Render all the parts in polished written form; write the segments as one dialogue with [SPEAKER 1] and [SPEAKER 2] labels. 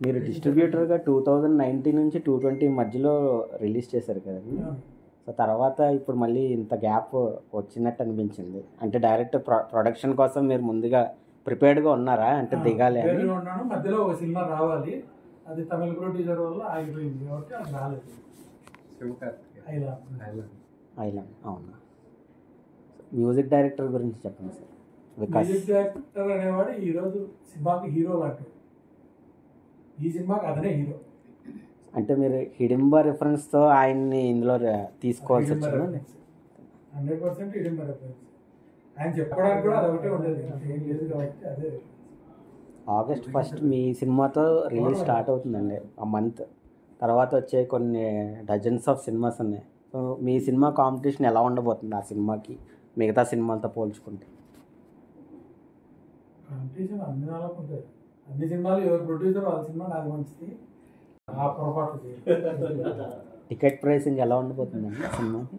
[SPEAKER 1] మీరు డిస్ట్రిబ్యూటర్గా 2019 నుంచి 2020 మధ్యలో రిలీజ్ చేశారు కదండి. సో తర్వాత ఇప్పుడు మళ్ళీ ఇంత గ్యాప్ వచ్చినట్టు అనిపించింది. అంటే డైరెక్ట్ ప్రొడక్షన్ కోసం మీరు ముందుగా ప్రిపేర్డ్గా ఉన్నారా? అంటే దిగాలి అని
[SPEAKER 2] ఉన్నాను. మధ్యలో ఒక సినిమా రావాలి, అది తమిళ ప్రొడ్యూసర్ వల్ల ఆగిపోయింది కాబట్టి అది రాలేదు.
[SPEAKER 1] ఐలాండ్. అవునా. మ్యూజిక్ డైరెక్టర్ గురించి చెప్పండి సార్.
[SPEAKER 2] మ్యూజిక్ డైరెక్టర్ అనేవాడు ఈరోజు సినిమాకి హీరో లాంటి, ఈ సినిమాకి అతనే హీరో.
[SPEAKER 1] అంటే మీరు హిడింబా రిఫరెన్స్తో ఆయన్ని ఇందులో తీసుకోవాల్సి వచ్చింది.
[SPEAKER 2] 100% హిడింబా రిఫరెన్స్. ఆయన చెప్పడానికి కూడా అదొకటే ఉండేది, ఏం లేదు కాబట్టి అదే.
[SPEAKER 1] August 1 మీ సినిమాతో రిలీజ్ స్టార్ట్ అవుతుందండి. ఆ మంత్ తర్వాత వచ్చే కొన్ని డజన్స్ ఆఫ్ సినిమాస్ ఉన్నాయి. సో మీ సినిమా కాంపిటీషన్ ఎలా ఉండబోతుంది ఆ సినిమాకి మిగతా సినిమాలతో పోల్చుకుంటే?
[SPEAKER 2] కాంపిటీషన్ అన్ని నాలుగు ఉంటుంది. అన్ని సినిమాలు ఎవరు ప్రొడ్యూసర్ వాళ్ళ సినిమా నాకు మంచిది, ఆ పొరపాటు
[SPEAKER 1] టికెట్ ప్రైసింగ్ ఎలా ఉండబోతుందండి సినిమాకి?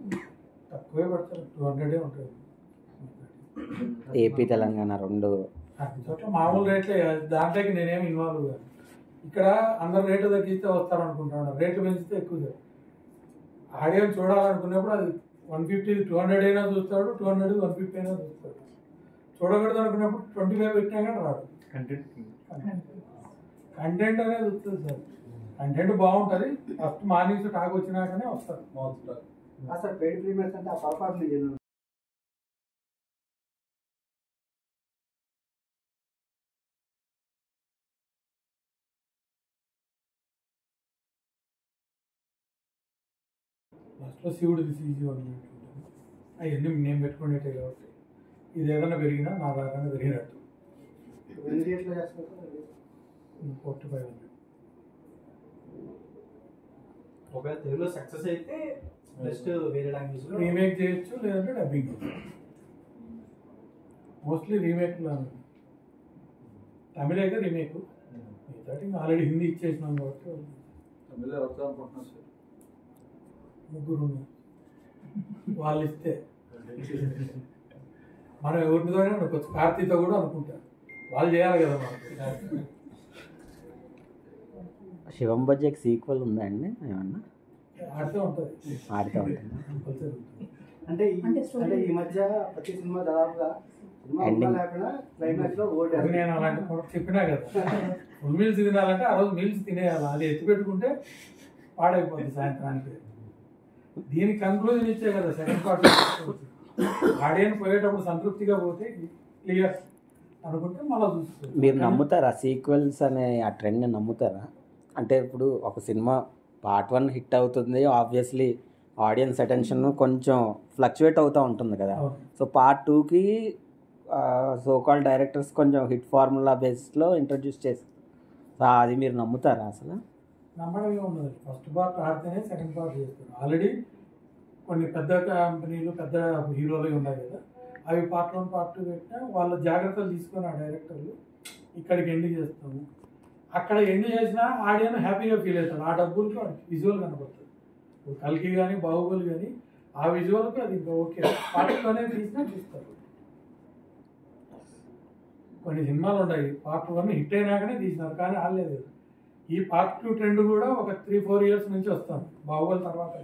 [SPEAKER 2] తక్కువే పడతారు, 200 ఉంటుంది.
[SPEAKER 1] ఏపీ తెలంగాణ రెండు
[SPEAKER 2] అన్ని చోట్ల మామూలు రేట్లే, దాంట్లోకి నేనేమి ఇన్వాల్వ్ కాదు. ఇక్కడ అందరు రేటు తగ్గిస్తే వస్తారు అనుకుంటున్నాను, రేట్లు పెంచితే ఎక్కువ సార్. ఆడియన్స్ చూడాలనుకున్నప్పుడు అది 150 200 అయినా చూస్తాడు, 200 150 అయినా చూస్తాడు. చూడకూడదు అనుకున్నప్పుడు 25 పెట్టినా కానీ రాడు. కంటెంట్ అనేది వస్తుంది సార్, కంటెంట్ బాగుంటుంది. ఫస్ట్ మార్నింగ్ టాక్ వచ్చినాకనే వస్తారు.
[SPEAKER 3] సార్ పెయిడ్ ప్రీమియర్స్ అంటే ఆ పొరపాటు
[SPEAKER 2] లాస్ట్లో శివుడిది సీజీ ఉంటుంది, అవన్నీ నేను పెట్టుకునేటే కాబట్టి ఇది ఏదైనా పెరిగినా నా దాకా పెరిగినట్టు. 4500.
[SPEAKER 3] ఒకవేళ తెలుగులో సక్సెస్ అయితే నెక్స్ట్ వేరే లాంగ్వేజ్
[SPEAKER 2] రీమేక్ చేయొచ్చు, లేదంటే డబ్బింగ్. Mostly remake. తమిళ అయితే రీమేక్, మిగతా ఆల్రెడీ హిందీ ఇచ్చేసినాం కాబట్టి.
[SPEAKER 3] తమిళ ఎవరితో అనుకుంటున్నారు సార్?
[SPEAKER 2] ముగ్గురు వాళ్ళు ఇస్తే మనం ఎవరితో అనుకోవచ్చు. కార్తీతో కూడా అనుకుంటారు, వాళ్ళు చేయాలి కదా మనకు.
[SPEAKER 1] శివం బజ్జీకి సీక్వెల్ ఉందా అండి ఏమన్నా?
[SPEAKER 2] ఆడితే ఉంటుంది.
[SPEAKER 1] ఆడితే ఉంటుంది.
[SPEAKER 3] అంటే ఈ మధ్య ప్రతి సినిమా దాదాపుగా లేకుండా క్లైమాక్స్ లో
[SPEAKER 2] నేను అలాంటి చెప్పినా కదా, ఫుల్ మీల్స్ తినాలంటే ఆ రోజు మీల్స్ తినేయాలి. అది ఎత్తి పెట్టుకుంటే పాడైపోతుంది సాయంత్రానికి. దీనికి కన్క్లూజన్ ఇచ్చే కదా సెకండ్ పార్ట్. ఆడియన్స్ పోయేటప్పుడు సంతృప్తిగా పోతే క్లియర్ అనుకుంటే మళ్ళీ చూసుకోవాలి.
[SPEAKER 1] మీరు నమ్ముతారా సీక్వెల్స్ అనే ఆ ట్రెండ్ నమ్ముతారా? అంటే ఇప్పుడు ఒక సినిమా పార్ట్ 1 హిట్ అవుతుంది, ఆబ్వియస్లీ ఆడియన్స్ అటెన్షన్ కొంచెం ఫ్లక్చువేట్ అవుతూ ఉంటుంది కదా. సో పార్ట్ 2కి సోకాల్ డైరెక్టర్స్ కొంచెం హిట్ ఫార్ములా బేస్లో ఇంట్రడ్యూస్ చేస్తారు. సో అది మీరు నమ్ముతారా అసలు?
[SPEAKER 2] నమ్మడమే ఉండదు. ఫస్ట్ పార్ట్ ఆడితేనే సెకండ్ పార్ట్ చేస్తారు. ఆల్రెడీ కొన్ని పెద్ద కంపెనీలు పెద్ద హీరోలు ఉన్నాయి కదా, అవి పార్ట్ 1 పార్ట్ 2 పెట్టినా వాళ్ళ జాగ్రత్తలు తీసుకొని ఆ డైరెక్టర్లు ఇక్కడికి ఎండ్ చేస్తాము, అక్కడ ఎండ్ చేసినా ఆడియన్స్ హ్యాపీగా ఫీల్ అవుతాడు. ఆ డబ్బులకి వాడికి విజువల్ కనబడుతుంది. కల్కి కానీ బాహుబలి కానీ ఆ విజువల్కి అది ఇంకా ఓకే, పార్ట్ 2 తీసినా చూస్తారు. కొన్ని సినిమాలు ఉన్నాయి పార్ట్ 1 హిట్ అయినాకనే తీసినారు, కానీ ఆడలేదు. ఈ పార్ట్ 2 ట్రెండ్ కూడా ఒక 3-4 ఇయర్స్ నుంచి వస్తాను బాహుబలి తర్వాత.